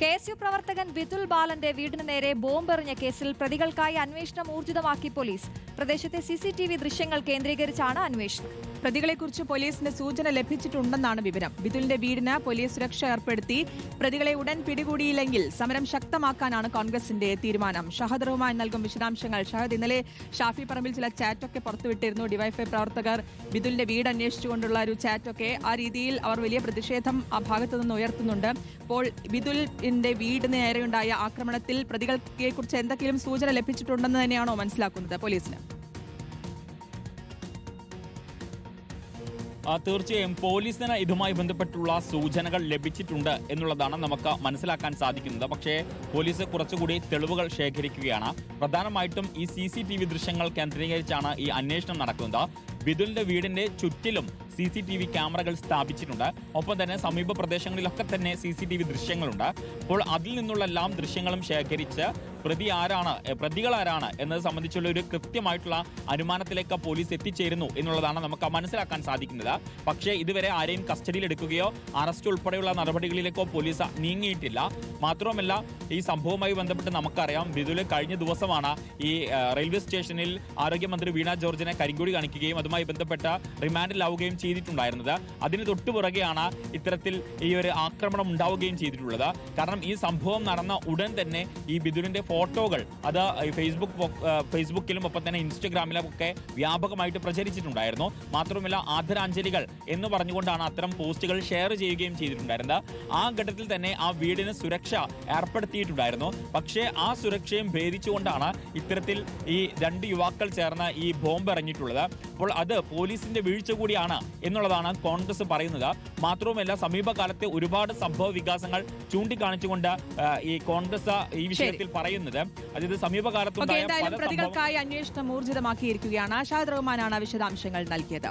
KSU പ്രവർത്തകൻ വിതുൽ ബാലന്റെ വീടിന് നേരെ ബോംബെറിഞ്ഞ കേസിൽ പ്രതികൾക്കായി അന്വേഷണം ഊർജിതമാക്കി പോലീസ്. പ്രദേശത്തെ CCTV ദൃശ്യങ്ങൾ കേന്ദ്രീകരിച്ചാണ് അന്വേഷണം. പ്രതികളെക്കുറിച്ച് പോലീസിന് സൂചന ലഭിച്ചിട്ടുണ്ടെന്നാണ് വിവരം. വിതുലിന്റെ വീടിന് പോലീസ് സുരക്ഷ ഏർപ്പെടുത്തി. പ്രതികളെ ഉടൻ പിടികൂടിയില്ലെങ്കിൽ സമരം ശക്തമാക്കാനാണ് കോൺഗ്രസിന്റെ തീരുമാനം. ഷഹദ് റഹ്മാൻ നൽകും വിശദാംശങ്ങൾ. ഷഹദ്, ഇന്നലെ ഷാഫി പറമ്പിൽ ചില ചാറ്റൊക്കെ പുറത്തുവിട്ടിരുന്നു. ഡിവൈഎഫ്ഐ പ്രവർത്തകർ വിതുലിന്റെ വീട് അന്വേഷിച്ചുകൊണ്ടുള്ള ഒരു ചാറ്റൊക്കെ. ആ രീതിയിൽ അവർ വലിയ പ്രതിഷേധം ആ ഭാഗത്തു നിന്ന് ഉയർത്തുന്നുണ്ട്. അപ്പോൾ വിതുലിന്റെ വീടിന് നേരെയുണ്ടായ ആക്രമണത്തിൽ പ്രതികളെക്കുറിച്ച് എന്തെങ്കിലും സൂചന ലഭിച്ചിട്ടുണ്ടെന്ന് തന്നെയാണോ മനസ്സിലാക്കുന്നത് പോലീസിന്? തീർച്ചയായും പോലീസിന് ഇതുമായി ബന്ധപ്പെട്ടുള്ള സൂചനകൾ ലഭിച്ചിട്ടുണ്ട് എന്നുള്ളതാണ് നമുക്ക് മനസ്സിലാക്കാൻ സാധിക്കുന്നത്. പക്ഷേ പോലീസ് കുറച്ചുകൂടി തെളിവുകൾ ശേഖരിക്കുകയാണ്. പ്രധാനമായിട്ടും ഈ CCTV ദൃശ്യങ്ങൾ കേന്ദ്രീകരിച്ചാണ് ഈ അന്വേഷണം നടക്കുന്നത്. വിതുലിന്റെ വീടിന്റെ ചുറ്റിലും CCTV ക്യാമറകൾ സ്ഥാപിച്ചിട്ടുണ്ട്. ഒപ്പം തന്നെ സമീപ പ്രദേശങ്ങളിലൊക്കെ തന്നെ CCTV ദൃശ്യങ്ങളുണ്ട്. അപ്പോൾ അതിൽ നിന്നുള്ള എല്ലാം ദൃശ്യങ്ങളും ശേഖരിച്ച് പ്രതികൾ ആരാണ് എന്നത് സംബന്ധിച്ചുള്ള ഒരു കൃത്യമായിട്ടുള്ള അനുമാനത്തിലേക്ക് പോലീസ് എത്തിച്ചേരുന്നു എന്നുള്ളതാണ് നമുക്ക് മനസ്സിലാക്കാൻ സാധിക്കുന്നത്. പക്ഷേ ഇതുവരെ ആരെയും കസ്റ്റഡിയിൽ എടുക്കുകയോ അറസ്റ്റ് ഉൾപ്പെടെയുള്ള നടപടികളിലേക്കോ പോലീസ് നീങ്ങിയിട്ടില്ല. മാത്രവുമല്ല, ഈ സംഭവവുമായി ബന്ധപ്പെട്ട് നമുക്കറിയാം, വിതുല് കഴിഞ്ഞ ദിവസമാണ് ഈ റെയിൽവേ സ്റ്റേഷനിൽ ആരോഗ്യമന്ത്രി വീണ ജോർജിനെ കരിങ്കൊടി കാണിക്കുകയും അതുമായി ബന്ധപ്പെട്ട റിമാൻഡിലാവുകയും ചെയ്തിട്ടുണ്ടായിരുന്നത്. അതിന് തൊട്ടുപിറകെയാണ് ഇത്തരത്തിൽ ഈ ഒരു ആക്രമണം ഉണ്ടാവുകയും ചെയ്തിട്ടുള്ളത്. കാരണം ഈ സംഭവം നടന്ന ഉടൻ തന്നെ ഈ വിതുലിന്റെ ഫോട്ടോകൾ അത് ഫേസ്ബുക്കിലും ഒപ്പം തന്നെ ഇൻസ്റ്റഗ്രാമിലും ഒക്കെ വ്യാപകമായിട്ട് പ്രചരിച്ചിട്ടുണ്ടായിരുന്നു. മാത്രമല്ല, ആദരാഞ്ജലികൾ എന്ന് പറഞ്ഞുകൊണ്ടാണ് അത്തരം പോസ്റ്റുകൾ ഷെയർ ചെയ്യുകയും ചെയ്തിട്ടുണ്ടായിരുന്നത്. ആ ഘട്ടത്തിൽ തന്നെ ആ വീടിന് സുരക്ഷ ഏർപ്പെടുത്തിയിട്ടുണ്ടായിരുന്നു. പക്ഷേ ആ സുരക്ഷയും ഭേദിച്ചുകൊണ്ടാണ് ഇത്തരത്തിൽ ഈ രണ്ട് യുവാക്കൾ ചേർന്ന് ഈ ബോംബ് എറിഞ്ഞിട്ടുള്ളത്. അപ്പോൾ അത് പോലീസിന്റെ വീഴ്ച കൂടിയാണ് എന്നുള്ളതാണ് കോൺഗ്രസ് പറയുന്നത്. മാത്രവുമല്ല, സമീപകാലത്തെ ഒരുപാട് സംഭവ വികാസങ്ങൾ ചൂണ്ടിക്കാണിച്ചുകൊണ്ട് ഈ കോൺഗ്രസ് ഈ വിഷയത്തിൽ പറയുന്നത്, അതായത് സമീപകാലത്തുണ്ടായ പ്രതികൾക്കായി അന്വേഷണം ഊർജിതമാക്കിയിരിക്കുകയാണ്. ഷഹദ് റഹ്മാനാണ് വിശദാംശങ്ങൾ നൽകിയത്.